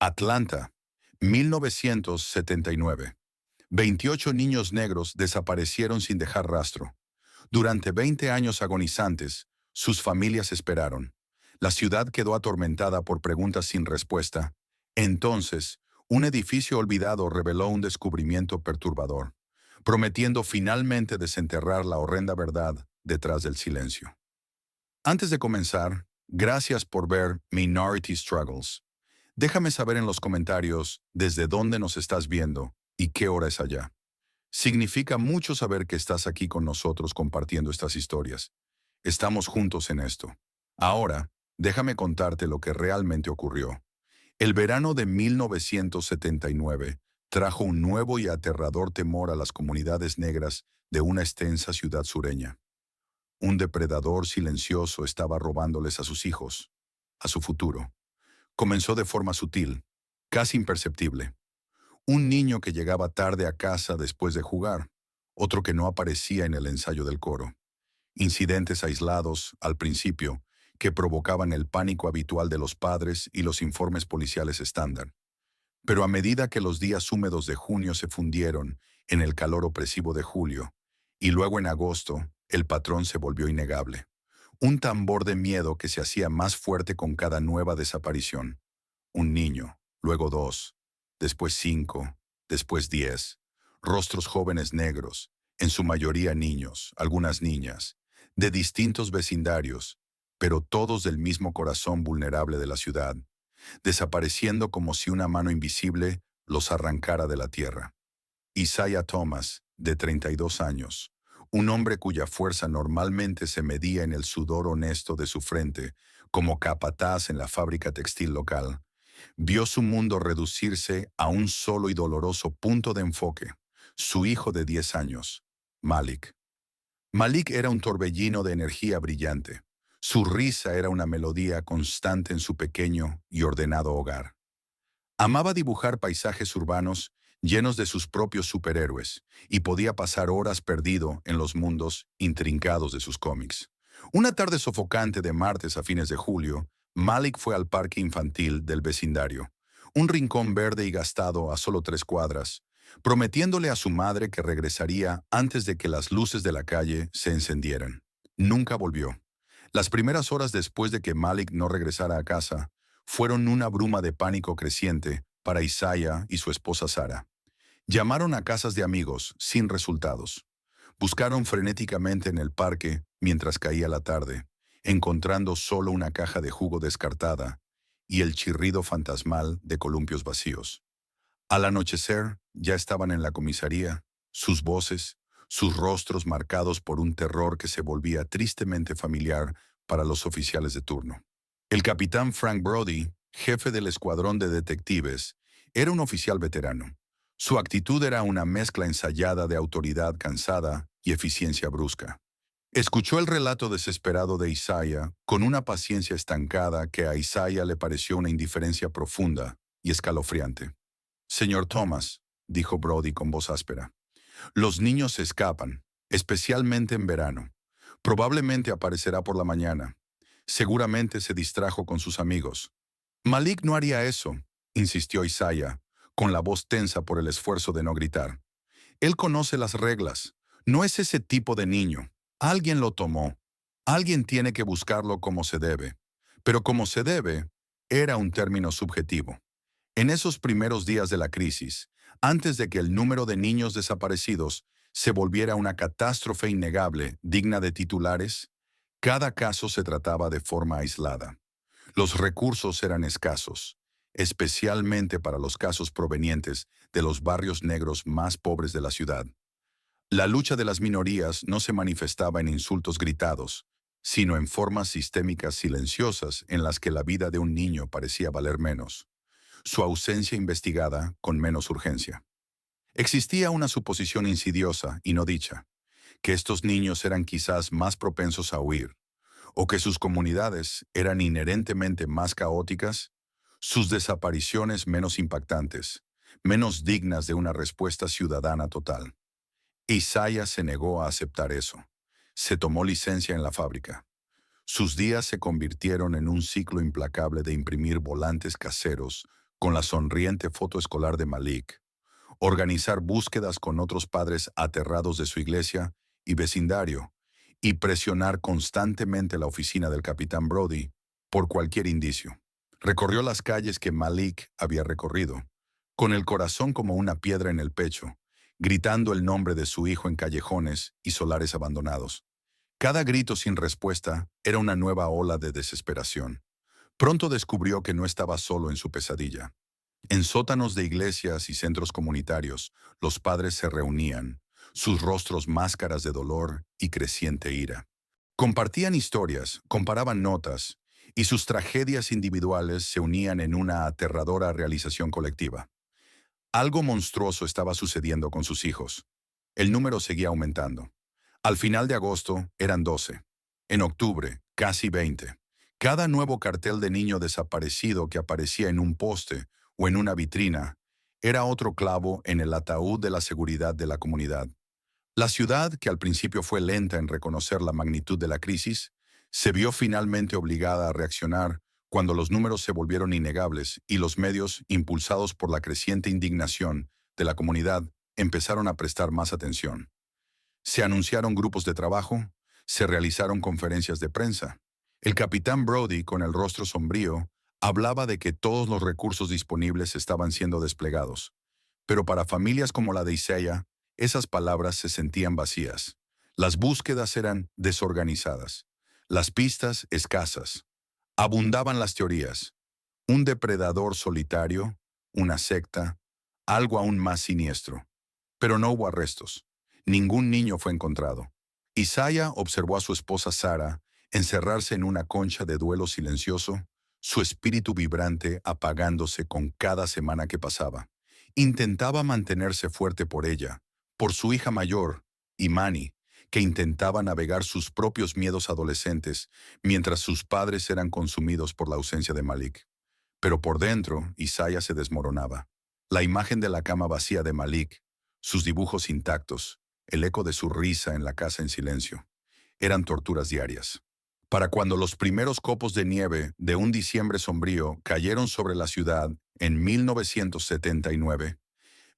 Atlanta, 1979. 28 niños negros desaparecieron sin dejar rastro. Durante 20 años agonizantes, sus familias esperaron. La ciudad quedó atormentada por preguntas sin respuesta. Entonces, un edificio olvidado reveló un descubrimiento perturbador, prometiendo finalmente desenterrar la horrenda verdad detrás del silencio. Antes de comenzar, gracias por ver Minority Struggles. Déjame saber en los comentarios desde dónde nos estás viendo y qué hora es allá. Significa mucho saber que estás aquí con nosotros compartiendo estas historias. Estamos juntos en esto. Ahora, déjame contarte lo que realmente ocurrió. El verano de 1979 trajo un nuevo y aterrador temor a las comunidades negras de una extensa ciudad sureña. Un depredador silencioso estaba robándoles a sus hijos, a su futuro. Comenzó de forma sutil, casi imperceptible. Un niño que llegaba tarde a casa después de jugar, otro que no aparecía en el ensayo del coro. Incidentes aislados, al principio, que provocaban el pánico habitual de los padres y los informes policiales estándar. Pero a medida que los días húmedos de junio se fundieron en el calor opresivo de julio, y luego en agosto, el patrón se volvió innegable. Un tambor de miedo que se hacía más fuerte con cada nueva desaparición. Un niño, luego dos, después 5, después 10. Rostros jóvenes negros, en su mayoría niños, algunas niñas, de distintos vecindarios, pero todos del mismo corazón vulnerable de la ciudad, desapareciendo como si una mano invisible los arrancara de la tierra. Isaiah Thomas, de 32 años, un hombre cuya fuerza normalmente se medía en el sudor honesto de su frente, como capataz en la fábrica textil local, vio su mundo reducirse a un solo y doloroso punto de enfoque: su hijo de 10 años, Malik. Malik era un torbellino de energía brillante. Su risa era una melodía constante en su pequeño y ordenado hogar. Amaba dibujar paisajes urbanos llenos de sus propios superhéroes y podía pasar horas perdido en los mundos intrincados de sus cómics. Una tarde sofocante de martes a fines de julio, Malik fue al parque infantil del vecindario, un rincón verde y gastado a solo 3 cuadras, prometiéndole a su madre que regresaría antes de que las luces de la calle se encendieran. Nunca volvió. Las primeras horas después de que Malik no regresara a casa, fueron una bruma de pánico creciente para Isaiah y su esposa Sara. Llamaron a casas de amigos, sin resultados. Buscaron frenéticamente en el parque mientras caía la tarde, encontrando solo una caja de jugo descartada y el chirrido fantasmal de columpios vacíos. Al anochecer, ya estaban en la comisaría, sus voces, sus rostros marcados por un terror que se volvía tristemente familiar para los oficiales de turno. El capitán Frank Brody, jefe del escuadrón de detectives, era un oficial veterano. Su actitud era una mezcla ensayada de autoridad cansada y eficiencia brusca. Escuchó el relato desesperado de Isaiah con una paciencia estancada que a Isaiah le pareció una indiferencia profunda y escalofriante. «Señor Thomas», dijo Brody con voz áspera, «los niños se escapan, especialmente en verano. Probablemente aparecerá por la mañana. Seguramente se distrajo con sus amigos». «Malik no haría eso», insistió Isaiah, con la voz tensa por el esfuerzo de no gritar. «Él conoce las reglas. No es ese tipo de niño. Alguien lo tomó. Alguien tiene que buscarlo como se debe». Pero como se debe era un término subjetivo. En esos primeros días de la crisis, antes de que el número de niños desaparecidos se volviera una catástrofe innegable, digna de titulares, cada caso se trataba de forma aislada. Los recursos eran escasos, especialmente para los casos provenientes de los barrios negros más pobres de la ciudad. La lucha de las minorías no se manifestaba en insultos gritados, sino en formas sistémicas silenciosas en las que la vida de un niño parecía valer menos, su ausencia investigada con menos urgencia. Existía una suposición insidiosa y no dicha, que estos niños eran quizás más propensos a huir, o que sus comunidades eran inherentemente más caóticas, sus desapariciones menos impactantes, menos dignas de una respuesta ciudadana total. Isaiah se negó a aceptar eso. Se tomó licencia en la fábrica. Sus días se convirtieron en un ciclo implacable de imprimir volantes caseros con la sonriente foto escolar de Malik, organizar búsquedas con otros padres aterrados de su iglesia y vecindario, y presionar constantemente la oficina del capitán Brody por cualquier indicio. Recorrió las calles que Malik había recorrido, con el corazón como una piedra en el pecho, gritando el nombre de su hijo en callejones y solares abandonados. Cada grito sin respuesta era una nueva ola de desesperación. Pronto descubrió que no estaba solo en su pesadilla. En sótanos de iglesias y centros comunitarios, los padres se reunían, sus rostros máscaras de dolor y creciente ira. Compartían historias, comparaban notas, y sus tragedias individuales se unían en una aterradora realización colectiva. Algo monstruoso estaba sucediendo con sus hijos. El número seguía aumentando. Al final de agosto eran 12. En octubre, casi 20. Cada nuevo cartel de niño desaparecido que aparecía en un poste o en una vitrina era otro clavo en el ataúd de la seguridad de la comunidad. La ciudad, que al principio fue lenta en reconocer la magnitud de la crisis, se vio finalmente obligada a reaccionar cuando los números se volvieron innegables y los medios, impulsados por la creciente indignación de la comunidad, empezaron a prestar más atención. Se anunciaron grupos de trabajo, se realizaron conferencias de prensa. El capitán Brody, con el rostro sombrío, hablaba de que todos los recursos disponibles estaban siendo desplegados. Pero para familias como la de Isaiah, esas palabras se sentían vacías. Las búsquedas eran desorganizadas, las pistas escasas. Abundaban las teorías. Un depredador solitario, una secta, algo aún más siniestro. Pero no hubo arrestos. Ningún niño fue encontrado. Isaiah observó a su esposa Sara encerrarse en una concha de duelo silencioso, su espíritu vibrante apagándose con cada semana que pasaba. Intentaba mantenerse fuerte por ella, por su hija mayor, Imani, que intentaba navegar sus propios miedos adolescentes mientras sus padres eran consumidos por la ausencia de Malik. Pero por dentro, Isaiah se desmoronaba. La imagen de la cama vacía de Malik, sus dibujos intactos, el eco de su risa en la casa en silencio, eran torturas diarias. Para cuando los primeros copos de nieve de un diciembre sombrío cayeron sobre la ciudad en 1979,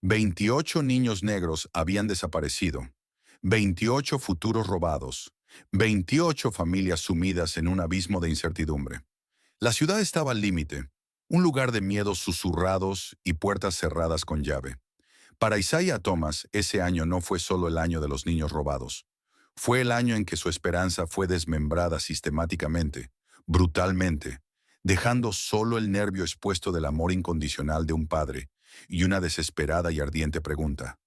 28 niños negros habían desaparecido, 28 futuros robados, 28 familias sumidas en un abismo de incertidumbre. La ciudad estaba al límite, un lugar de miedos susurrados y puertas cerradas con llave. Para Isaiah Thomas, ese año no fue solo el año de los niños robados. Fue el año en que su esperanza fue desmembrada sistemáticamente, brutalmente, dejando solo el nervio expuesto del amor incondicional de un padre y una desesperada y ardiente pregunta.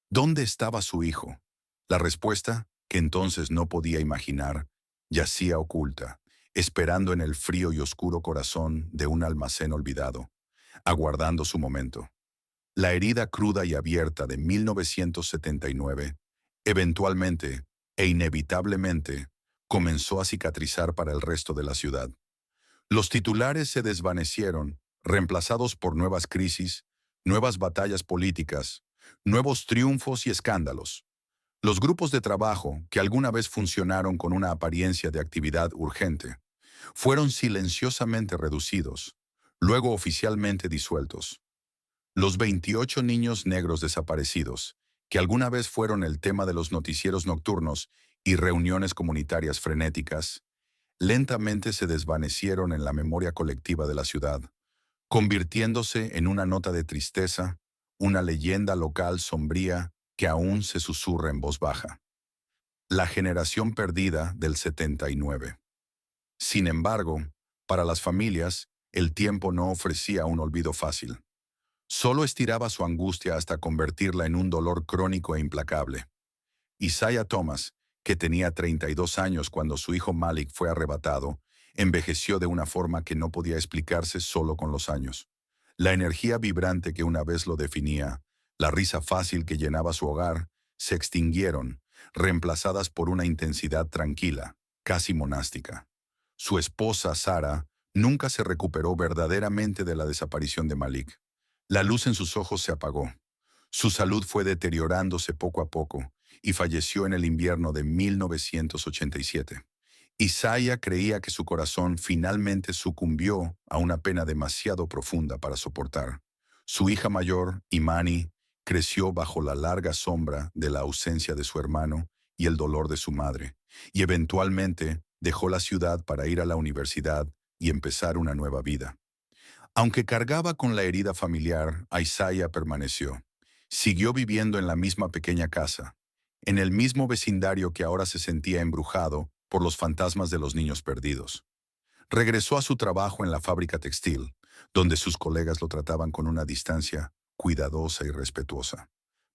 ¿Dónde estaba su hijo? La respuesta, que entonces no podía imaginar, yacía oculta, esperando en el frío y oscuro corazón de un almacén olvidado, aguardando su momento. La herida cruda y abierta de 1979, eventualmente e inevitablemente, comenzó a cicatrizar para el resto de la ciudad. Los titulares se desvanecieron, reemplazados por nuevas crisis, nuevas batallas políticas, nuevos triunfos y escándalos. Los grupos de trabajo, que alguna vez funcionaron con una apariencia de actividad urgente, fueron silenciosamente reducidos, luego oficialmente disueltos. Los 28 niños negros desaparecidos, que alguna vez fueron el tema de los noticieros nocturnos y reuniones comunitarias frenéticas, lentamente se desvanecieron en la memoria colectiva de la ciudad, convirtiéndose en una nota de tristeza, una leyenda local sombría que aún se susurra en voz baja. La generación perdida del 79. Sin embargo, para las familias, el tiempo no ofrecía un olvido fácil. Solo estiraba su angustia hasta convertirla en un dolor crónico e implacable. Isaiah Thomas, que tenía 32 años cuando su hijo Malik fue arrebatado, envejeció de una forma que no podía explicarse solo con los años. La energía vibrante que una vez lo definía, la risa fácil que llenaba su hogar, se extinguieron, reemplazadas por una intensidad tranquila, casi monástica. Su esposa, Sara, nunca se recuperó verdaderamente de la desaparición de Malik. La luz en sus ojos se apagó. Su salud fue deteriorándose poco a poco y falleció en el invierno de 1987. Isaiah creía que su corazón finalmente sucumbió a una pena demasiado profunda para soportar. Su hija mayor, Imani, creció bajo la larga sombra de la ausencia de su hermano y el dolor de su madre, y eventualmente dejó la ciudad para ir a la universidad y empezar una nueva vida. Aunque cargaba con la herida familiar, Isaiah permaneció. Siguió viviendo en la misma pequeña casa, en el mismo vecindario que ahora se sentía embrujado por los fantasmas de los niños perdidos. Regresó a su trabajo en la fábrica textil, donde sus colegas lo trataban con una distancia cuidadosa y respetuosa.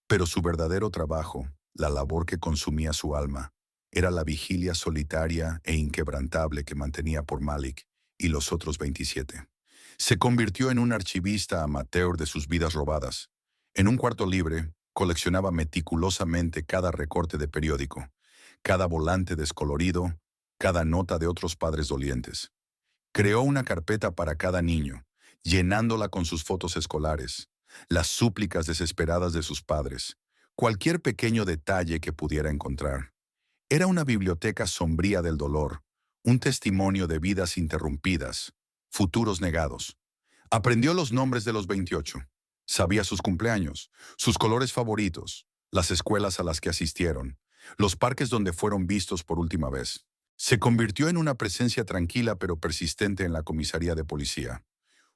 Pero su verdadero trabajo, la labor que consumía su alma, era la vigilia solitaria e inquebrantable que mantenía por Malik y los otros 27. Se convirtió en un archivista amateur de sus vidas robadas. En un cuarto libre, coleccionaba meticulosamente cada recorte de periódico, cada volante descolorido, cada nota de otros padres dolientes. Creó una carpeta para cada niño, llenándola con sus fotos escolares, las súplicas desesperadas de sus padres, cualquier pequeño detalle que pudiera encontrar. Era una biblioteca sombría del dolor, un testimonio de vidas interrumpidas, futuros negados. Aprendió los nombres de los 28. Sabía sus cumpleaños, sus colores favoritos, las escuelas a las que asistieron, los parques donde fueron vistos por última vez. Se convirtió en una presencia tranquila pero persistente en la comisaría de policía.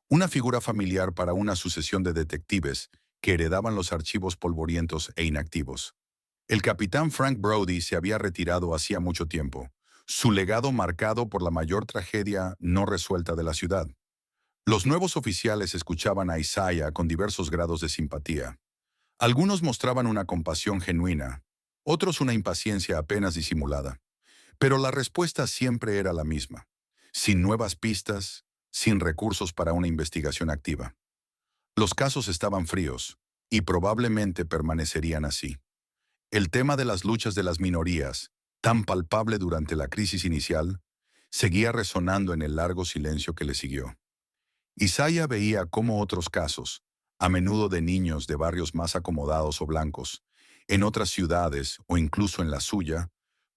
Una figura familiar para una sucesión de detectives que heredaban los archivos polvorientos e inactivos. El capitán Frank Brody se había retirado hacía mucho tiempo, su legado marcado por la mayor tragedia no resuelta de la ciudad. Los nuevos oficiales escuchaban a Isaiah con diversos grados de simpatía. Algunos mostraban una compasión genuina, otros una impaciencia apenas disimulada. Pero la respuesta siempre era la misma, sin nuevas pistas, sin recursos para una investigación activa. Los casos estaban fríos, y probablemente permanecerían así. El tema de las luchas de las minorías, tan palpable durante la crisis inicial, seguía resonando en el largo silencio que le siguió. Isaiah veía cómo otros casos, a menudo de niños de barrios más acomodados o blancos, en otras ciudades o incluso en la suya,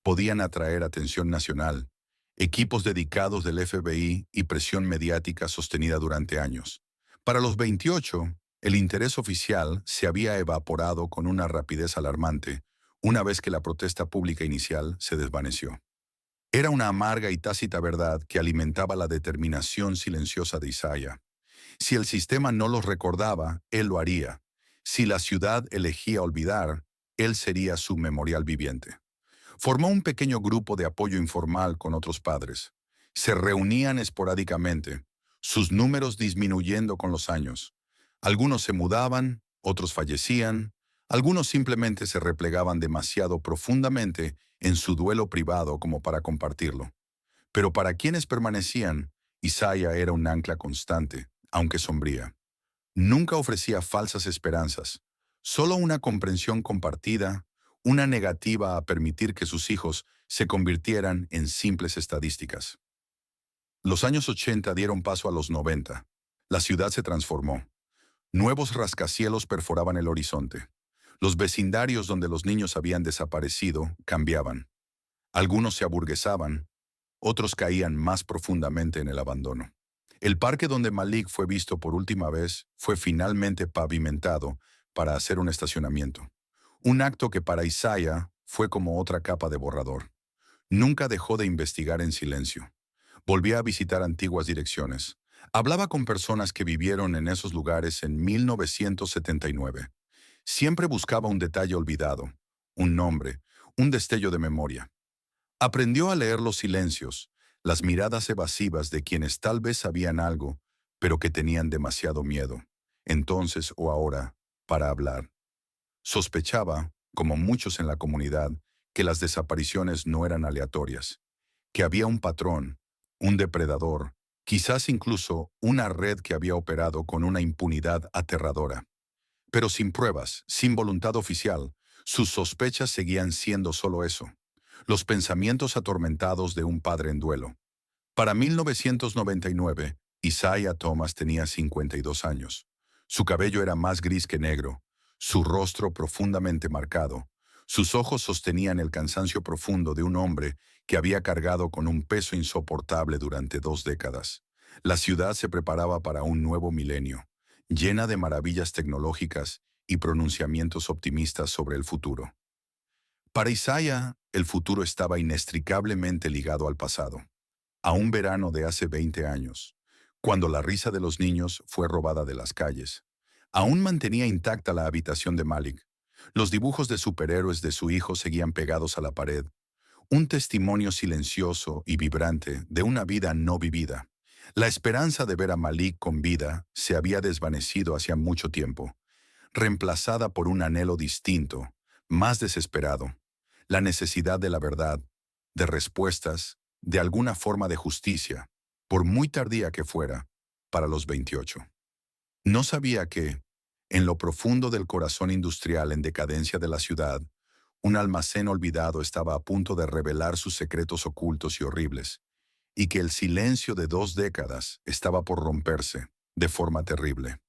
podían atraer atención nacional, equipos dedicados del FBI y presión mediática sostenida durante años. Para los 28, el interés oficial se había evaporado con una rapidez alarmante, una vez que la protesta pública inicial se desvaneció. Era una amarga y tácita verdad que alimentaba la determinación silenciosa de Isaiah. Si el sistema no los recordaba, él lo haría. Si la ciudad elegía olvidar, él sería su memorial viviente. Formó un pequeño grupo de apoyo informal con otros padres. Se reunían esporádicamente, sus números disminuyendo con los años. Algunos se mudaban, otros fallecían, algunos simplemente se replegaban demasiado profundamente en su duelo privado como para compartirlo. Pero para quienes permanecían, Isaiah era un ancla constante, aunque sombría. Nunca ofrecía falsas esperanzas, solo una comprensión compartida, una negativa a permitir que sus hijos se convirtieran en simples estadísticas. Los años 80 dieron paso a los 90. La ciudad se transformó. Nuevos rascacielos perforaban el horizonte. Los vecindarios donde los niños habían desaparecido cambiaban. Algunos se aburguesaban, otros caían más profundamente en el abandono. El parque donde Malik fue visto por última vez fue finalmente pavimentado para hacer un estacionamiento. Un acto que para Isaiah fue como otra capa de borrador. Nunca dejó de investigar en silencio. Volvía a visitar antiguas direcciones. Hablaba con personas que vivieron en esos lugares en 1979. Siempre buscaba un detalle olvidado, un nombre, un destello de memoria. Aprendió a leer los silencios, las miradas evasivas de quienes tal vez sabían algo, pero que tenían demasiado miedo, entonces o ahora, para hablar. Sospechaba, como muchos en la comunidad, que las desapariciones no eran aleatorias, que había un patrón, un depredador, quizás incluso una red que había operado con una impunidad aterradora. Pero sin pruebas, sin voluntad oficial, sus sospechas seguían siendo solo eso, los pensamientos atormentados de un padre en duelo. Para 1999, Isaiah Thomas tenía 52 años. Su cabello era más gris que negro, su rostro profundamente marcado, Sus ojos sostenían el cansancio profundo de un hombre que había cargado con un peso insoportable durante 2 décadas. La ciudad se preparaba para un nuevo milenio, llena de maravillas tecnológicas y pronunciamientos optimistas sobre el futuro. Para Isaiah, el futuro estaba inextricablemente ligado al pasado, a un verano de hace 20 años, cuando la risa de los niños fue robada de las calles. Aún mantenía intacta la habitación de Malik. Los dibujos de superhéroes de su hijo seguían pegados a la pared, un testimonio silencioso y vibrante de una vida no vivida. La esperanza de ver a Malik con vida se había desvanecido hacía mucho tiempo, reemplazada por un anhelo distinto, más desesperado, la necesidad de la verdad, de respuestas, de alguna forma de justicia, por muy tardía que fuera, para los 28. No sabía que, en lo profundo del corazón industrial en decadencia de la ciudad, un almacén olvidado estaba a punto de revelar sus secretos ocultos y horribles, y que el silencio de 2 décadas estaba por romperse de forma terrible.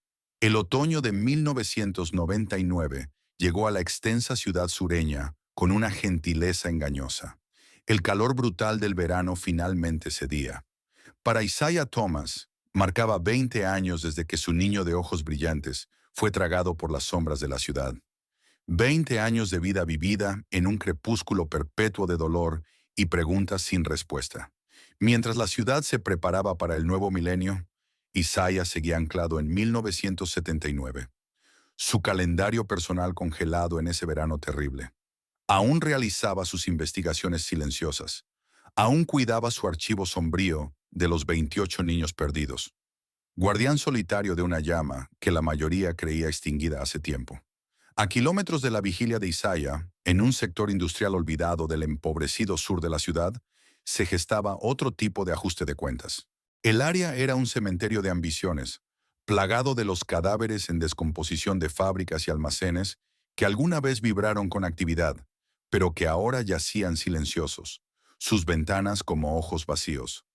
El otoño de 1999 llegó a la extensa ciudad sureña con una gentileza engañosa. El calor brutal del verano finalmente cedía. Para Isaiah Thomas, marcaba 20 años desde que su niño de ojos brillantes fue tragado por las sombras de la ciudad. 20 años de vida vivida en un crepúsculo perpetuo de dolor y preguntas sin respuesta. Mientras la ciudad se preparaba para el nuevo milenio, Isaiah seguía anclado en 1979, su calendario personal congelado en ese verano terrible. Aún realizaba sus investigaciones silenciosas. Aún cuidaba su archivo sombrío de los 28 niños perdidos. Guardián solitario de una llama que la mayoría creía extinguida hace tiempo. A kilómetros de la vigilia de Isaiah, en un sector industrial olvidado del empobrecido sur de la ciudad, se gestaba otro tipo de ajuste de cuentas. El área era un cementerio de ambiciones, plagado de los cadáveres en descomposición de fábricas y almacenes que alguna vez vibraron con actividad, pero que ahora yacían silenciosos, sus ventanas como ojos vacíos.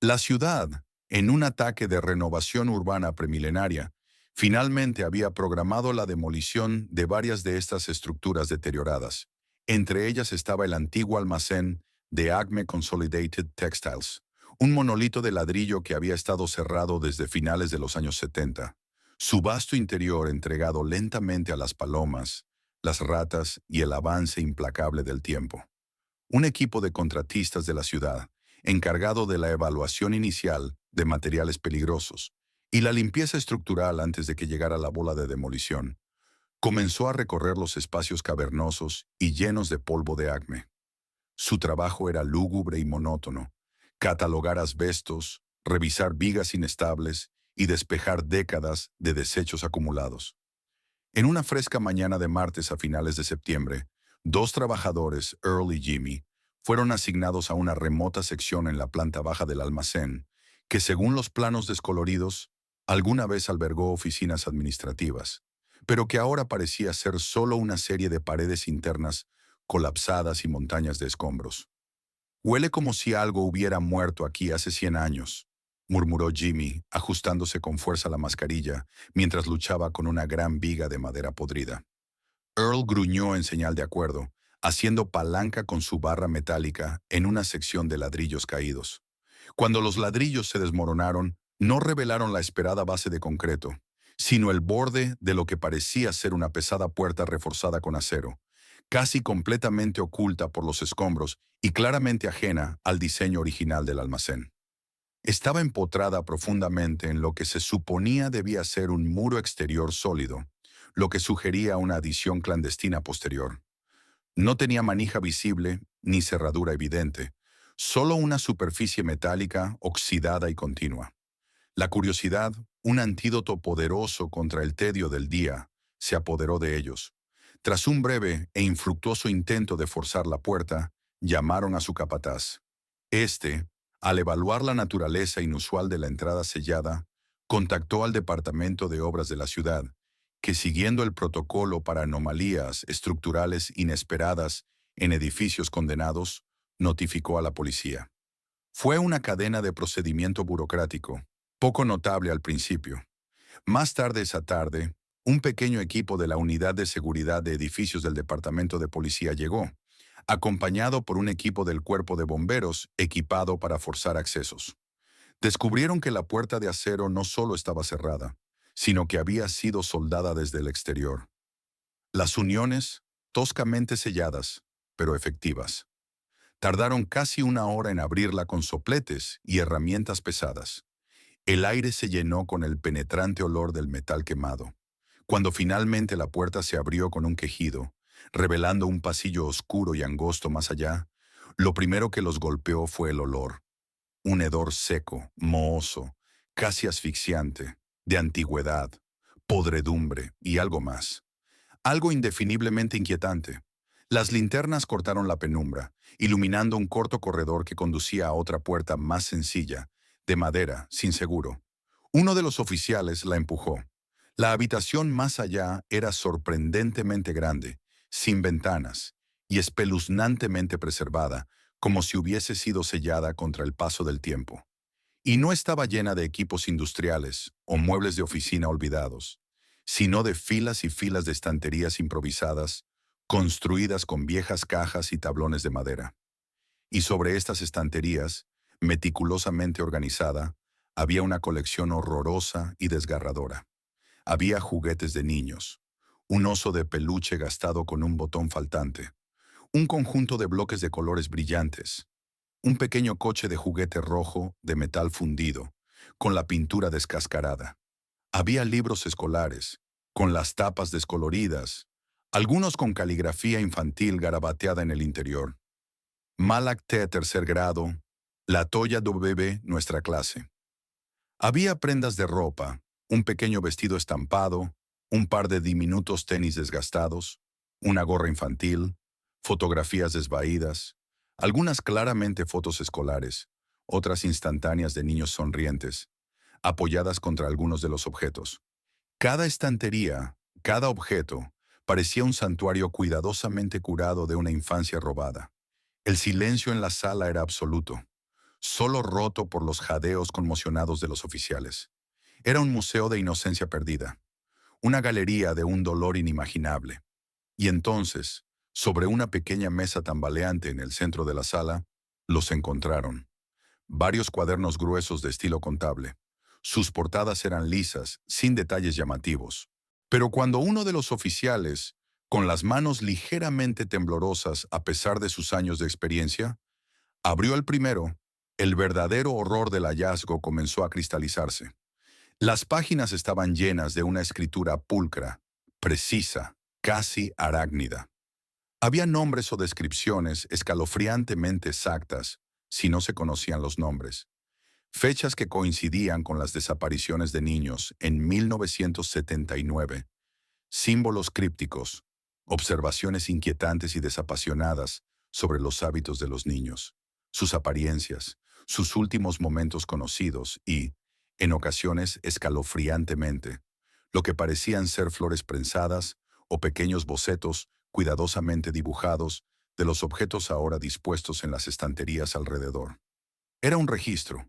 La ciudad, en un ataque de renovación urbana premilenaria, finalmente había programado la demolición de varias de estas estructuras deterioradas. Entre ellas estaba el antiguo almacén de Acme Consolidated Textiles, un monolito de ladrillo que había estado cerrado desde finales de los años 70, su vasto interior entregado lentamente a las palomas, las ratas y el avance implacable del tiempo. Un equipo de contratistas de la ciudad, encargado de la evaluación inicial de materiales peligrosos y la limpieza estructural antes de que llegara la bola de demolición, comenzó a recorrer los espacios cavernosos y llenos de polvo de acme. Su trabajo era lúgubre y monótono: catalogar asbestos, revisar vigas inestables y despejar décadas de desechos acumulados. En una fresca mañana de martes a finales de septiembre, 2 trabajadores, Earl y Jimmy, fueron asignados a una remota sección en la planta baja del almacén, que según los planos descoloridos, alguna vez albergó oficinas administrativas, pero que ahora parecía ser solo una serie de paredes internas colapsadas y montañas de escombros. «Huele como si algo hubiera muerto aquí hace 100 años», murmuró Jimmy, ajustándose con fuerza la mascarilla mientras luchaba con una gran viga de madera podrida. Earl gruñó en señal de acuerdo, haciendo palanca con su barra metálica en una sección de ladrillos caídos. Cuando los ladrillos se desmoronaron, no revelaron la esperada base de concreto, sino el borde de lo que parecía ser una pesada puerta reforzada con acero, casi completamente oculta por los escombros y claramente ajena al diseño original del almacén. Estaba empotrada profundamente en lo que se suponía debía ser un muro exterior sólido, lo que sugería una adición clandestina posterior. No tenía manija visible ni cerradura evidente, solo una superficie metálica oxidada y continua. La curiosidad, un antídoto poderoso contra el tedio del día, se apoderó de ellos. Tras un breve e infructuoso intento de forzar la puerta, llamaron a su capataz. Este, al evaluar la naturaleza inusual de la entrada sellada, contactó al Departamento de Obras de la ciudad, que siguiendo el protocolo para anomalías estructurales inesperadas en edificios condenados, notificó a la policía. Fue una cadena de procedimiento burocrático, poco notable al principio. Más tarde esa tarde, Un pequeño equipo de la Unidad de Seguridad de Edificios del Departamento de Policía llegó, acompañado por un equipo del Cuerpo de Bomberos equipado para forzar accesos. Descubrieron que la puerta de acero no solo estaba cerrada, sino que había sido soldada desde el exterior. Las uniones, toscamente selladas, pero efectivas. Tardaron casi una hora en abrirla con sopletes y herramientas pesadas. El aire se llenó con el penetrante olor del metal quemado. Cuando finalmente la puerta se abrió con un quejido, revelando un pasillo oscuro y angosto más allá, lo primero que los golpeó fue el olor. Un hedor seco, mohoso, casi asfixiante, de antigüedad, podredumbre y algo más. Algo indefiniblemente inquietante. Las linternas cortaron la penumbra, iluminando un corto corredor que conducía a otra puerta más sencilla, de madera, sin seguro. Uno de los oficiales la empujó. La habitación más allá era sorprendentemente grande, sin ventanas, y espeluznantemente preservada, como si hubiese sido sellada contra el paso del tiempo. Y no estaba llena de equipos industriales o muebles de oficina olvidados, sino de filas y filas de estanterías improvisadas, construidas con viejas cajas y tablones de madera. Y sobre estas estanterías, meticulosamente organizada, había una colección horrorosa y desgarradora. Había juguetes de niños, un oso de peluche gastado con un botón faltante, un conjunto de bloques de colores brillantes, un pequeño coche de juguete rojo de metal fundido, con la pintura descascarada. Había libros escolares, con las tapas descoloridas, algunos con caligrafía infantil garabateada en el interior. Malak T. tercer grado, La Toya do Bebé, nuestra clase. Había prendas de ropa, un pequeño vestido estampado, un par de diminutos tenis desgastados, una gorra infantil, fotografías desvaídas, algunas claramente fotos escolares, otras instantáneas de niños sonrientes, apoyadas contra algunos de los objetos. Cada estantería, cada objeto, parecía un santuario cuidadosamente curado de una infancia robada. El silencio en la sala era absoluto, solo roto por los jadeos conmocionados de los oficiales. Era un museo de inocencia perdida, una galería de un dolor inimaginable. Y entonces, sobre una pequeña mesa tambaleante en el centro de la sala, los encontraron. Varios cuadernos gruesos de estilo contable. Sus portadas eran lisas, sin detalles llamativos. Pero cuando uno de los oficiales, con las manos ligeramente temblorosas a pesar de sus años de experiencia, abrió el primero, el verdadero horror del hallazgo comenzó a cristalizarse. Las páginas estaban llenas de una escritura pulcra, precisa, casi arácnida. Había nombres o descripciones escalofriantemente exactas, si no se conocían los nombres. Fechas que coincidían con las desapariciones de niños en 1979. Símbolos crípticos, observaciones inquietantes y desapasionadas sobre los hábitos de los niños, sus apariencias, sus últimos momentos conocidos y, en ocasiones escalofriantemente, lo que parecían ser flores prensadas o pequeños bocetos cuidadosamente dibujados de los objetos ahora dispuestos en las estanterías alrededor. Era un registro,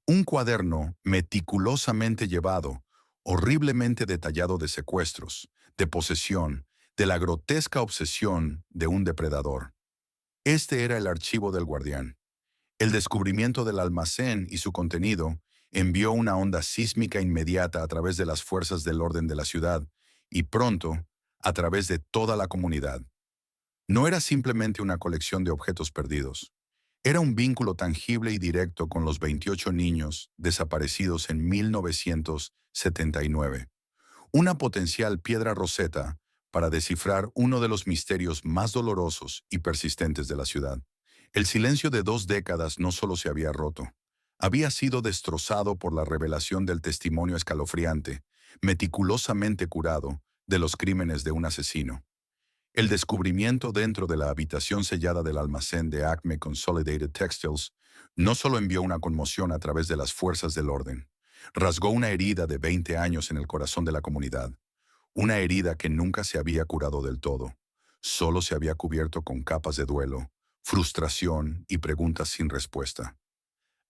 un cuaderno meticulosamente llevado, horriblemente detallado de secuestros, de posesión, de la grotesca obsesión de un depredador. Este era el archivo del guardián. El descubrimiento del almacén y su contenido envió una onda sísmica inmediata a través de las fuerzas del orden de la ciudad y pronto a través de toda la comunidad. No era simplemente una colección de objetos perdidos. Era un vínculo tangible y directo con los 28 niños desaparecidos en 1979. Una potencial piedra roseta para descifrar uno de los misterios más dolorosos y persistentes de la ciudad. El silencio de 2 décadas no solo se había roto, había sido destrozado por la revelación del testimonio escalofriante, meticulosamente curado, de los crímenes de un asesino. El descubrimiento dentro de la habitación sellada del almacén de Acme Consolidated Textiles no solo envió una conmoción a través de las fuerzas del orden, rasgó una herida de 20 años en el corazón de la comunidad, una herida que nunca se había curado del todo, solo se había cubierto con capas de duelo, frustración y preguntas sin respuesta.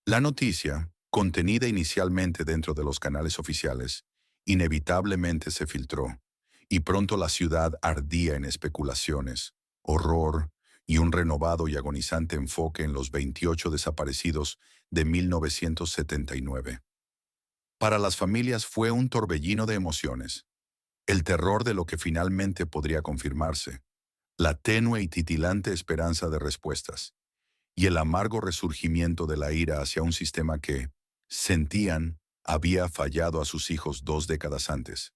La noticia, contenida inicialmente dentro de los canales oficiales, inevitablemente se filtró, y pronto la ciudad ardía en especulaciones, horror y un renovado y agonizante enfoque en los 28 desaparecidos de 1979. Para las familias fue un torbellino de emociones, el terror de lo que finalmente podría confirmarse, la tenue y titilante esperanza de respuestas, y el amargo resurgimiento de la ira hacia un sistema que, sentían, había fallado a sus hijos 2 décadas antes.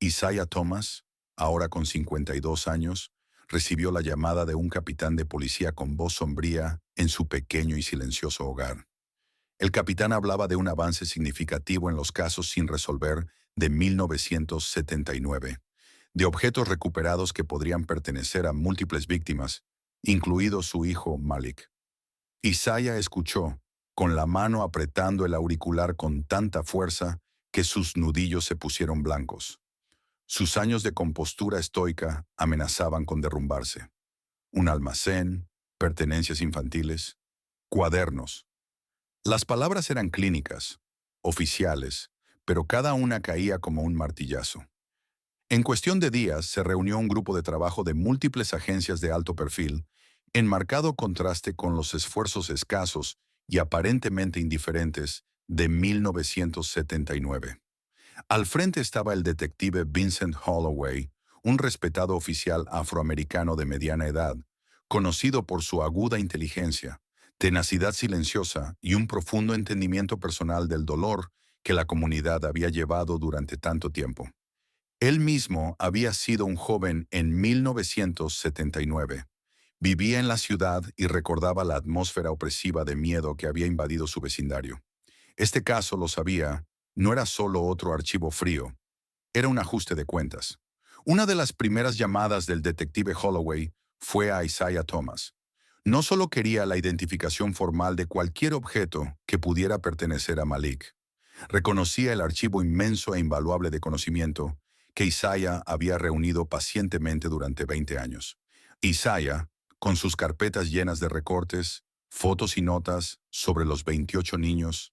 Isaiah Thomas, ahora con 52 años, recibió la llamada de un capitán de policía con voz sombría en su pequeño y silencioso hogar. El capitán hablaba de un avance significativo en los casos sin resolver de 1979, de objetos recuperados que podrían pertenecer a múltiples víctimas, incluido su hijo Malik. Isaiah escuchó, con la mano apretando el auricular con tanta fuerza que sus nudillos se pusieron blancos. Sus años de compostura estoica amenazaban con derrumbarse. Un almacén, pertenencias infantiles, cuadernos. Las palabras eran clínicas, oficiales, pero cada una caía como un martillazo. En cuestión de días se reunió un grupo de trabajo de múltiples agencias de alto perfil, en marcado contraste con los esfuerzos escasos y aparentemente indiferentes de 1979. Al frente estaba el detective Vincent Holloway, un respetado oficial afroamericano de mediana edad, conocido por su aguda inteligencia, tenacidad silenciosa y un profundo entendimiento personal del dolor que la comunidad había llevado durante tanto tiempo. Él mismo había sido un joven en 1979. Vivía en la ciudad y recordaba la atmósfera opresiva de miedo que había invadido su vecindario. Este caso, lo sabía, no era solo otro archivo frío, era un ajuste de cuentas. Una de las primeras llamadas del detective Holloway fue a Isaiah Thomas. No solo quería la identificación formal de cualquier objeto que pudiera pertenecer a Malik. Reconocía el archivo inmenso e invaluable de conocimiento que Isaiah había reunido pacientemente durante 20 años. Isaiah, con sus carpetas llenas de recortes, fotos y notas sobre los 28 niños,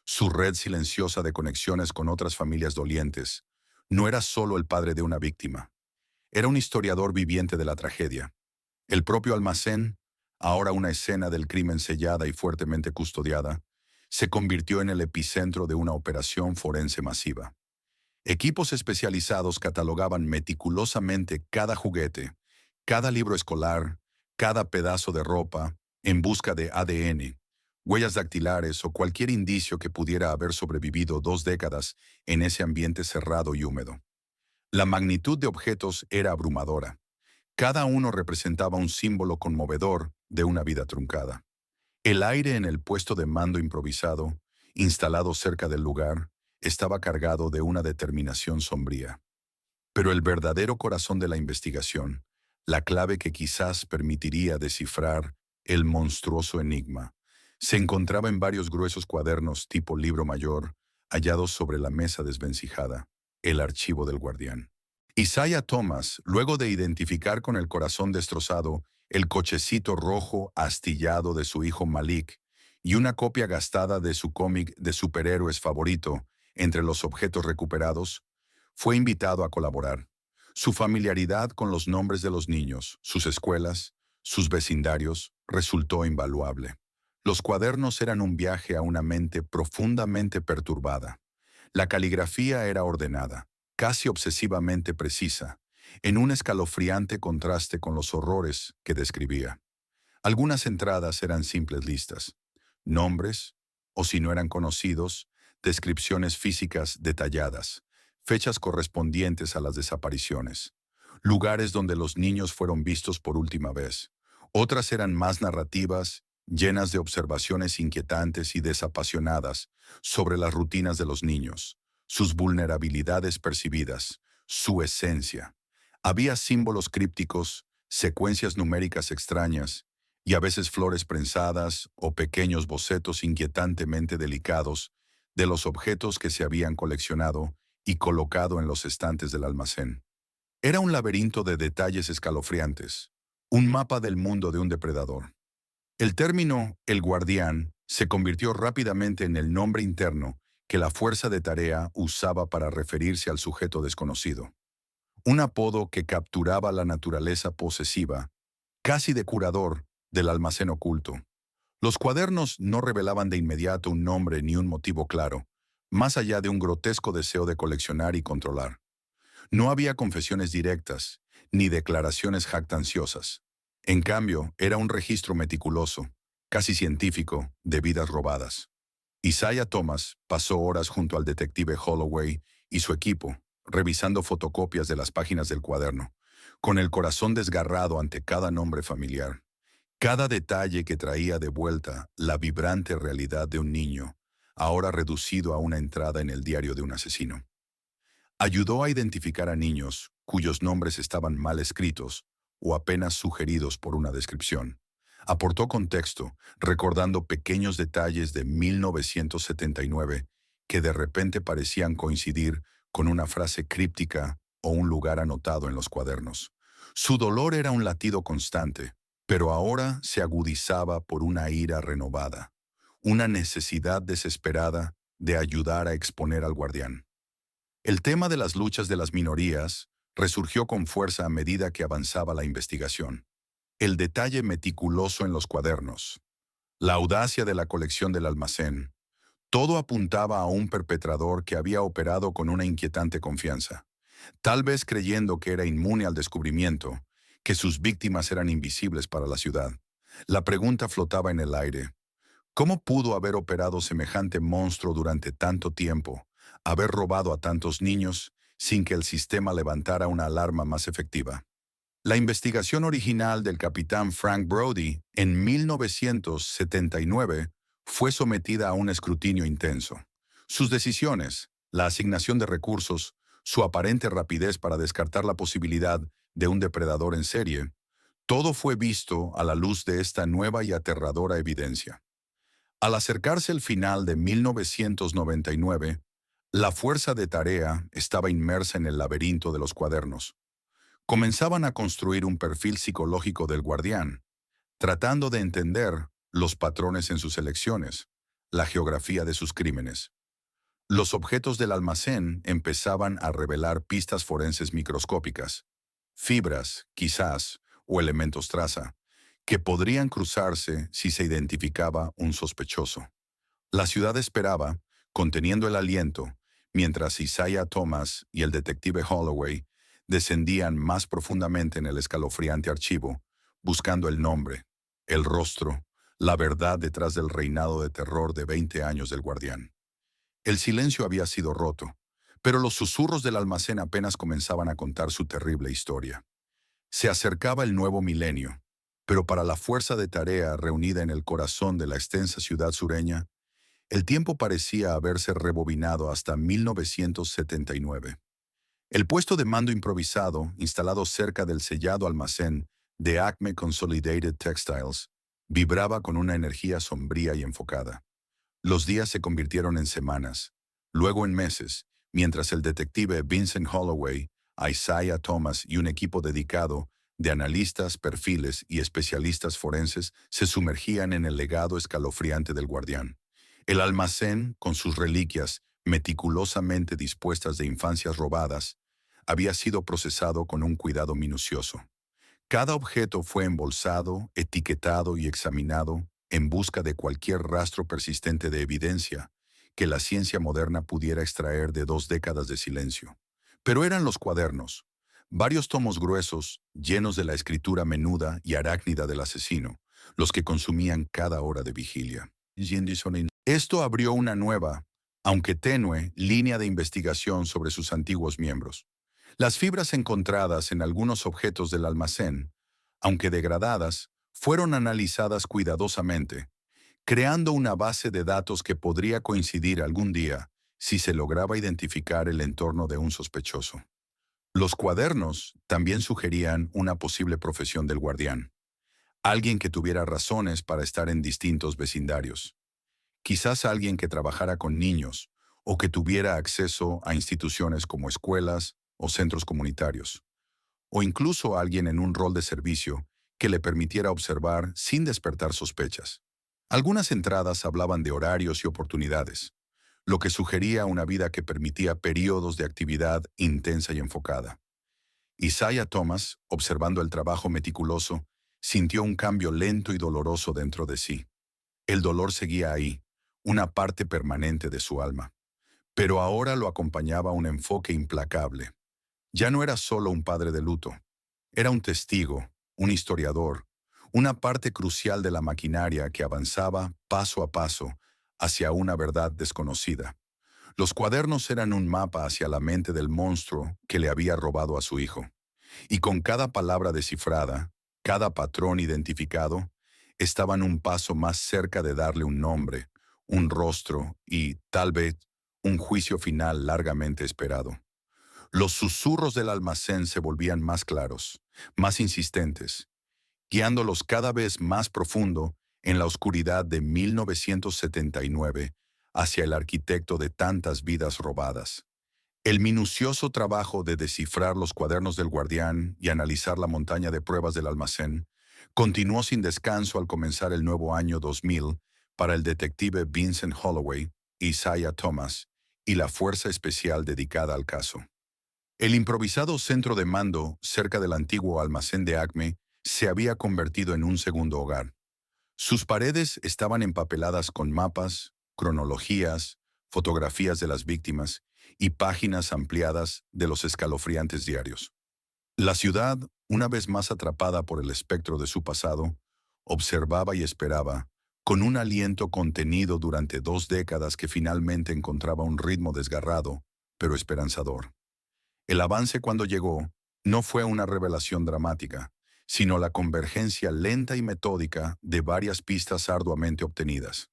su red silenciosa de conexiones con otras familias dolientes, no era solo el padre de una víctima. Era un historiador viviente de la tragedia. El propio almacén, ahora una escena del crimen sellada y fuertemente custodiada, se convirtió en el epicentro de una operación forense masiva. Equipos especializados catalogaban meticulosamente cada juguete, cada libro escolar, cada pedazo de ropa, en busca de ADN, huellas dactilares o cualquier indicio que pudiera haber sobrevivido 2 décadas en ese ambiente cerrado y húmedo. La magnitud de objetos era abrumadora. Cada uno representaba un símbolo conmovedor de una vida truncada. El aire en el puesto de mando improvisado, instalado cerca del lugar, estaba cargado de una determinación sombría. Pero el verdadero corazón de la investigación, la clave que quizás permitiría descifrar el monstruoso enigma, se encontraba en varios gruesos cuadernos tipo libro mayor, hallados sobre la mesa desvencijada, el archivo del guardián. Isaiah Thomas, luego de identificar con el corazón destrozado el cochecito rojo astillado de su hijo Malik y una copia gastada de su cómic de superhéroes favorito entre los objetos recuperados, fue invitado a colaborar. Su familiaridad con los nombres de los niños, sus escuelas, sus vecindarios, resultó invaluable. Los cuadernos eran un viaje a una mente profundamente perturbada. La caligrafía era ordenada, casi obsesivamente precisa, en un escalofriante contraste con los horrores que describía. Algunas entradas eran simples listas, nombres, o si no eran conocidos, descripciones físicas detalladas, fechas correspondientes a las desapariciones, lugares donde los niños fueron vistos por última vez. Otras eran más narrativas, llenas de observaciones inquietantes y desapasionadas sobre las rutinas de los niños, sus vulnerabilidades percibidas, su esencia. Había símbolos crípticos, secuencias numéricas extrañas, y a veces flores prensadas o pequeños bocetos inquietantemente delicados de los objetos que se habían coleccionado y colocado en los estantes del almacén. Era un laberinto de detalles escalofriantes, un mapa del mundo de un depredador. El término «el guardián» se convirtió rápidamente en el nombre interno que la fuerza de tarea usaba para referirse al sujeto desconocido. un apodo que capturaba la naturaleza posesiva, casi de curador, del almacén oculto. Los cuadernos no revelaban de inmediato un nombre ni un motivo claro, más allá de un grotesco deseo de coleccionar y controlar. No había confesiones directas, ni declaraciones jactanciosas. En cambio, era un registro meticuloso, casi científico, de vidas robadas. Isaiah Thomas pasó horas junto al detective Holloway y su equipo, revisando fotocopias de las páginas del cuaderno, con el corazón desgarrado ante cada nombre familiar. Cada detalle que traía de vuelta la vibrante realidad de un niño, ahora reducido a una entrada en el diario de un asesino. Ayudó a identificar a niños cuyos nombres estaban mal escritos o apenas sugeridos por una descripción. Aportó contexto, recordando pequeños detalles de 1979 que de repente parecían coincidir con una frase críptica o un lugar anotado en los cuadernos. Su dolor era un latido constante, pero ahora se agudizaba por una ira renovada, una necesidad desesperada de ayudar a exponer al guardián. El tema de las luchas de las minorías resurgió con fuerza a medida que avanzaba la investigación. El detalle meticuloso en los cuadernos, la audacia de la colección del almacén, todo apuntaba a un perpetrador que había operado con una inquietante confianza, tal vez creyendo que era inmune al descubrimiento, que sus víctimas eran invisibles para la ciudad. La pregunta flotaba en el aire. ¿Cómo pudo haber operado semejante monstruo durante tanto tiempo, haber robado a tantos niños sin que el sistema levantara una alarma más efectiva? La investigación original del capitán Frank Brody en 1979 fue sometida a un escrutinio intenso. Sus decisiones, la asignación de recursos, su aparente rapidez para descartar la posibilidad de un depredador en serie, todo fue visto a la luz de esta nueva y aterradora evidencia. Al acercarse el final de 1999, la fuerza de tarea estaba inmersa en el laberinto de los cuadernos. Comenzaban a construir un perfil psicológico del guardián, tratando de entender los patrones en sus elecciones, la geografía de sus crímenes. Los objetos del almacén empezaban a revelar pistas forenses microscópicas, fibras, quizás, o elementos traza, que podrían cruzarse si se identificaba un sospechoso. La ciudad esperaba, conteniendo el aliento, mientras Isaiah Thomas y el detective Holloway descendían más profundamente en el escalofriante archivo, buscando el nombre, el rostro, la verdad detrás del reinado de terror de 20 años del guardián. El silencio había sido roto, pero los susurros del almacén apenas comenzaban a contar su terrible historia. Se acercaba el nuevo milenio, pero para la fuerza de tarea reunida en el corazón de la extensa ciudad sureña, el tiempo parecía haberse rebobinado hasta 1979. El puesto de mando improvisado, instalado cerca del sellado almacén de Acme Consolidated Textiles, vibraba con una energía sombría y enfocada. Los días se convirtieron en semanas, luego en meses, mientras el detective Vincent Holloway, Isaiah Thomas y un equipo dedicado de analistas, perfiles y especialistas forenses se sumergían en el legado escalofriante del guardián. El almacén, con sus reliquias meticulosamente dispuestas de infancias robadas, había sido procesado con un cuidado minucioso. Cada objeto fue embolsado, etiquetado y examinado en busca de cualquier rastro persistente de evidencia que la ciencia moderna pudiera extraer de 2 décadas de silencio. Pero eran los cuadernos, varios tomos gruesos, llenos de la escritura menuda y arácnida del asesino, los que consumían cada hora de vigilia. Esto abrió una nueva, aunque tenue, línea de investigación sobre sus antiguos miembros. Las fibras encontradas en algunos objetos del almacén, aunque degradadas, fueron analizadas cuidadosamente, creando una base de datos que podría coincidir algún día si se lograba identificar el entorno de un sospechoso. Los cuadernos también sugerían una posible profesión del guardián, alguien que tuviera razones para estar en distintos vecindarios. Quizás alguien que trabajara con niños o que tuviera acceso a instituciones como escuelas o centros comunitarios, o incluso alguien en un rol de servicio que le permitiera observar sin despertar sospechas. Algunas entradas hablaban de horarios y oportunidades, lo que sugería una vida que permitía periodos de actividad intensa y enfocada. Isaiah Thomas, observando el trabajo meticuloso, sintió un cambio lento y doloroso dentro de sí. El dolor seguía ahí, una parte permanente de su alma. Pero ahora lo acompañaba un enfoque implacable. Ya no era solo un padre de luto, era un testigo, un historiador, una parte crucial de la maquinaria que avanzaba paso a paso hacia una verdad desconocida. Los cuadernos eran un mapa hacia la mente del monstruo que le había robado a su hijo. Y con cada palabra descifrada, cada patrón identificado, estaban un paso más cerca de darle un nombre, un rostro y, tal vez, un juicio final largamente esperado. Los susurros del almacén se volvían más claros, más insistentes, guiándolos cada vez más profundo en la oscuridad de 1979 hacia el arquitecto de tantas vidas robadas. El minucioso trabajo de descifrar los cuadernos del guardián y analizar la montaña de pruebas del almacén continuó sin descanso al comenzar el nuevo año 2000 para el detective Vincent Holloway, Isaiah Thomas y la fuerza especial dedicada al caso. El improvisado centro de mando cerca del antiguo almacén de Acme se había convertido en un segundo hogar. Sus paredes estaban empapeladas con mapas, cronologías, fotografías de las víctimas y páginas ampliadas de los escalofriantes diarios. La ciudad, una vez más atrapada por el espectro de su pasado, observaba y esperaba, con un aliento contenido durante 2 décadas que finalmente encontraba un ritmo desgarrado, pero esperanzador. El avance cuando llegó no fue una revelación dramática, sino la convergencia lenta y metódica de varias pistas arduamente obtenidas.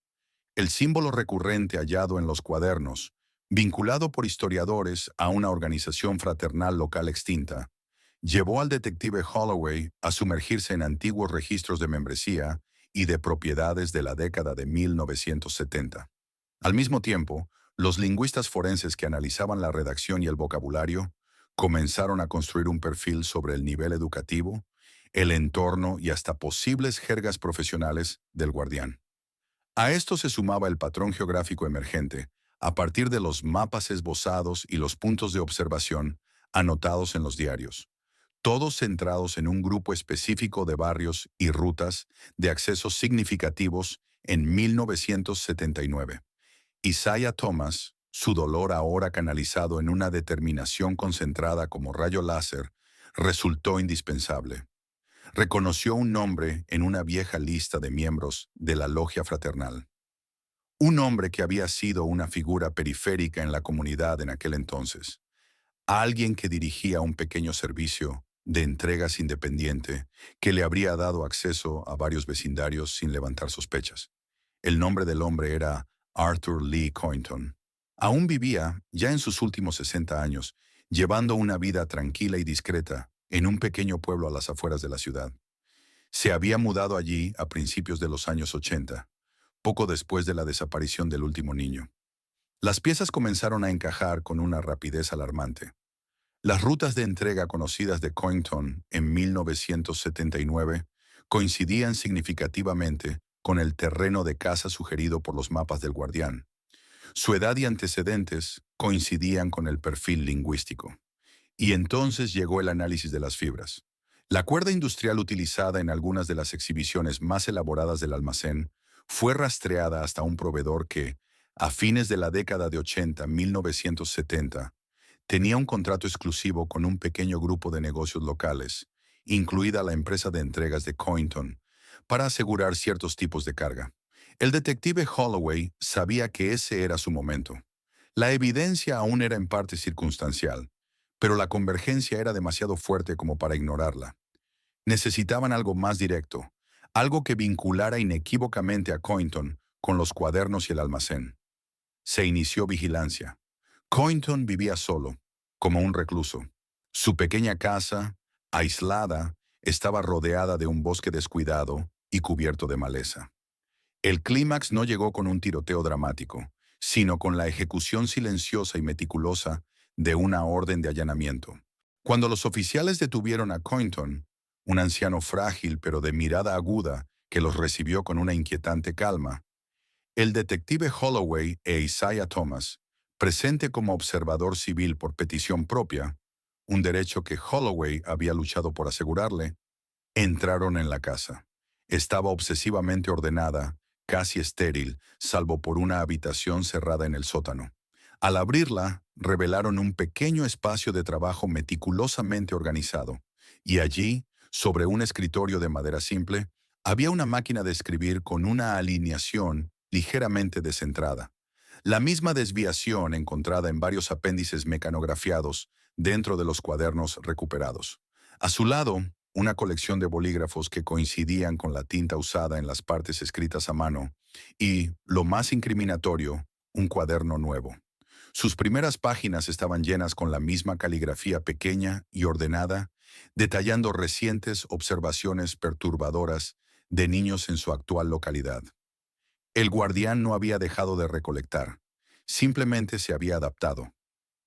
El símbolo recurrente hallado en los cuadernos, vinculado por historiadores a una organización fraternal local extinta, llevó al detective Holloway a sumergirse en antiguos registros de membresía y de propiedades de la década de 1970. Al mismo tiempo, los lingüistas forenses que analizaban la redacción y el vocabulario comenzaron a construir un perfil sobre el nivel educativo, el entorno y hasta posibles jergas profesionales del guardián. A esto se sumaba el patrón geográfico emergente, a partir de los mapas esbozados y los puntos de observación anotados en los diarios, todos centrados en un grupo específico de barrios y rutas de accesos significativos en 1979. Isaiah Thomas, su dolor ahora canalizado en una determinación concentrada como rayo láser, resultó indispensable. Reconoció un nombre en una vieja lista de miembros de la logia fraternal. Un hombre que había sido una figura periférica en la comunidad en aquel entonces. Alguien que dirigía un pequeño servicio de entregas independiente que le habría dado acceso a varios vecindarios sin levantar sospechas. El nombre del hombre era Arthur Lee Coynton. Aún vivía, ya en sus últimos 60 años, llevando una vida tranquila y discreta en un pequeño pueblo a las afueras de la ciudad. Se había mudado allí a principios de los años 80, poco después de la desaparición del último niño. Las piezas comenzaron a encajar con una rapidez alarmante. Las rutas de entrega conocidas de Coynton en 1979 coincidían significativamente con el terreno de caza sugerido por los mapas del guardián. Su edad y antecedentes coincidían con el perfil lingüístico. Y entonces llegó el análisis de las fibras. La cuerda industrial utilizada en algunas de las exhibiciones más elaboradas del almacén fue rastreada hasta un proveedor que, a fines de la década de 80, 1970, tenía un contrato exclusivo con un pequeño grupo de negocios locales, incluida la empresa de entregas de Coynton, para asegurar ciertos tipos de carga. El detective Holloway sabía que ese era su momento. La evidencia aún era en parte circunstancial, pero la convergencia era demasiado fuerte como para ignorarla. Necesitaban algo más directo, algo que vinculara inequívocamente a Coynton con los cuadernos y el almacén. Se inició vigilancia. Coynton vivía solo, como un recluso. Su pequeña casa, aislada, estaba rodeada de un bosque descuidado y cubierto de maleza. El clímax no llegó con un tiroteo dramático, sino con la ejecución silenciosa y meticulosa de una orden de allanamiento. Cuando los oficiales detuvieron a Coynton, un anciano frágil pero de mirada aguda que los recibió con una inquietante calma, el detective Holloway e Isaiah Thomas, presente como observador civil por petición propia, un derecho que Holloway había luchado por asegurarle, entraron en la casa. Estaba obsesivamente ordenada, casi estéril, salvo por una habitación cerrada en el sótano. Al abrirla, revelaron un pequeño espacio de trabajo meticulosamente organizado, y allí, sobre un escritorio de madera simple, había una máquina de escribir con una alineación ligeramente descentrada. La misma desviación encontrada en varios apéndices mecanografiados dentro de los cuadernos recuperados. A su lado, una colección de bolígrafos que coincidían con la tinta usada en las partes escritas a mano y, lo más incriminatorio, un cuaderno nuevo. Sus primeras páginas estaban llenas con la misma caligrafía pequeña y ordenada, detallando recientes observaciones perturbadoras de niños en su actual localidad. El guardián no había dejado de recolectar, simplemente se había adaptado.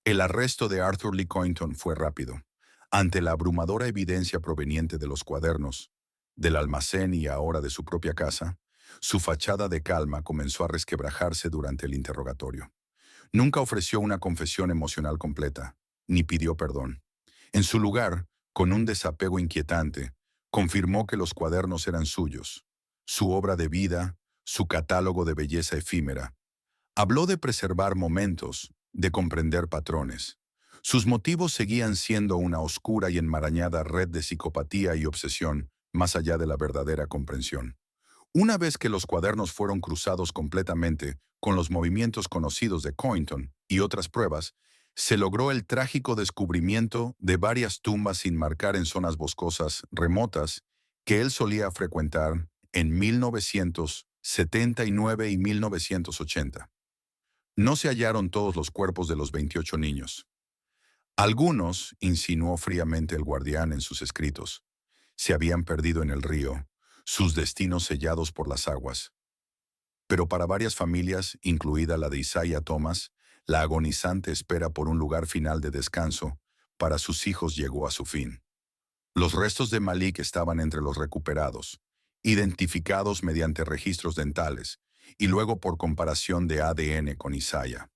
El arresto de Arthur Lee Coynton fue rápido. Ante la abrumadora evidencia proveniente de los cuadernos, del almacén y ahora de su propia casa, su fachada de calma comenzó a resquebrajarse durante el interrogatorio. Nunca ofreció una confesión emocional completa, ni pidió perdón. En su lugar, con un desapego inquietante, confirmó que los cuadernos eran suyos, su obra de vida, su catálogo de belleza efímera. Habló de preservar momentos, de comprender patrones. Sus motivos seguían siendo una oscura y enmarañada red de psicopatía y obsesión, más allá de la verdadera comprensión. Una vez que los cuadernos fueron cruzados completamente con los movimientos conocidos de Coynton y otras pruebas, se logró el trágico descubrimiento de varias tumbas sin marcar en zonas boscosas remotas que él solía frecuentar en 1979 y 1980. No se hallaron todos los cuerpos de los 28 niños. Algunos, insinuó fríamente el guardián en sus escritos, se habían perdido en el río, sus destinos sellados por las aguas. Pero para varias familias, incluida la de Isaiah Thomas, la agonizante espera por un lugar final de descanso para sus hijos llegó a su fin. Los restos de Malik estaban entre los recuperados, identificados mediante registros dentales y luego por comparación de ADN con Isaiah.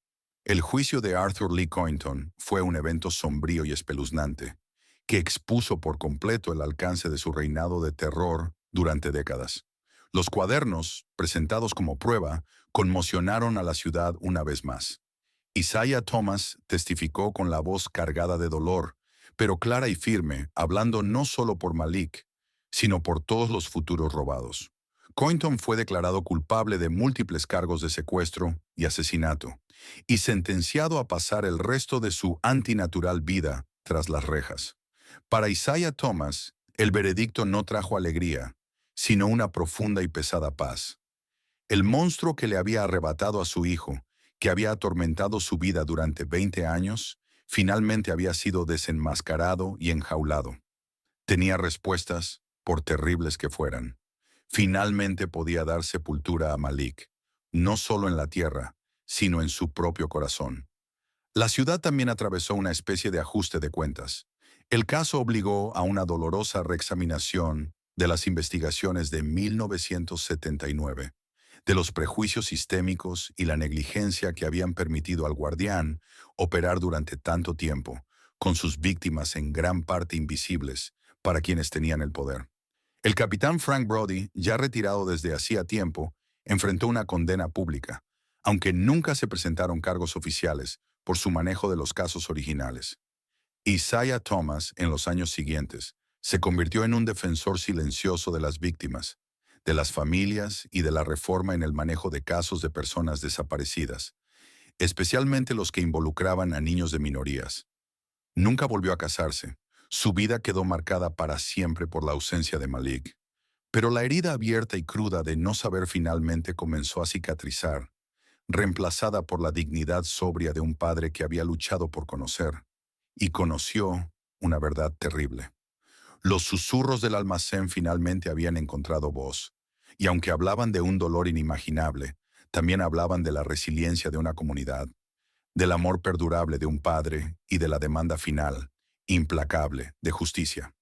El juicio de Arthur Lee Coynton fue un evento sombrío y espeluznante, que expuso por completo el alcance de su reinado de terror durante décadas. Los cuadernos, presentados como prueba, conmocionaron a la ciudad una vez más. Isaiah Thomas testificó con la voz cargada de dolor, pero clara y firme, hablando no solo por Malik, sino por todos los futuros robados. Coynton fue declarado culpable de múltiples cargos de secuestro y asesinato, y sentenciado a pasar el resto de su antinatural vida tras las rejas. Para Isaiah Thomas, el veredicto no trajo alegría, sino una profunda y pesada paz. El monstruo que le había arrebatado a su hijo, que había atormentado su vida durante 20 años, finalmente había sido desenmascarado y enjaulado. Tenía respuestas, por terribles que fueran. Finalmente podía dar sepultura a Malik, no solo en la tierra, sino en su propio corazón. La ciudad también atravesó una especie de ajuste de cuentas. El caso obligó a una dolorosa reexaminación de las investigaciones de 1979, de los prejuicios sistémicos y la negligencia que habían permitido al guardián operar durante tanto tiempo, con sus víctimas en gran parte invisibles para quienes tenían el poder. El capitán Frank Brody, ya retirado desde hacía tiempo, enfrentó una condena pública, aunque nunca se presentaron cargos oficiales por su manejo de los casos originales. Isaiah Thomas, en los años siguientes, se convirtió en un defensor silencioso de las víctimas, de las familias y de la reforma en el manejo de casos de personas desaparecidas, especialmente los que involucraban a niños de minorías. Nunca volvió a casarse. Su vida quedó marcada para siempre por la ausencia de Malik. Pero la herida abierta y cruda de no saber finalmente comenzó a cicatrizar, reemplazada por la dignidad sobria de un padre que había luchado por conocer, y conoció una verdad terrible. Los susurros del almacén finalmente habían encontrado voz, y aunque hablaban de un dolor inimaginable, también hablaban de la resiliencia de una comunidad, del amor perdurable de un padre y de la demanda final, implacable, de justicia.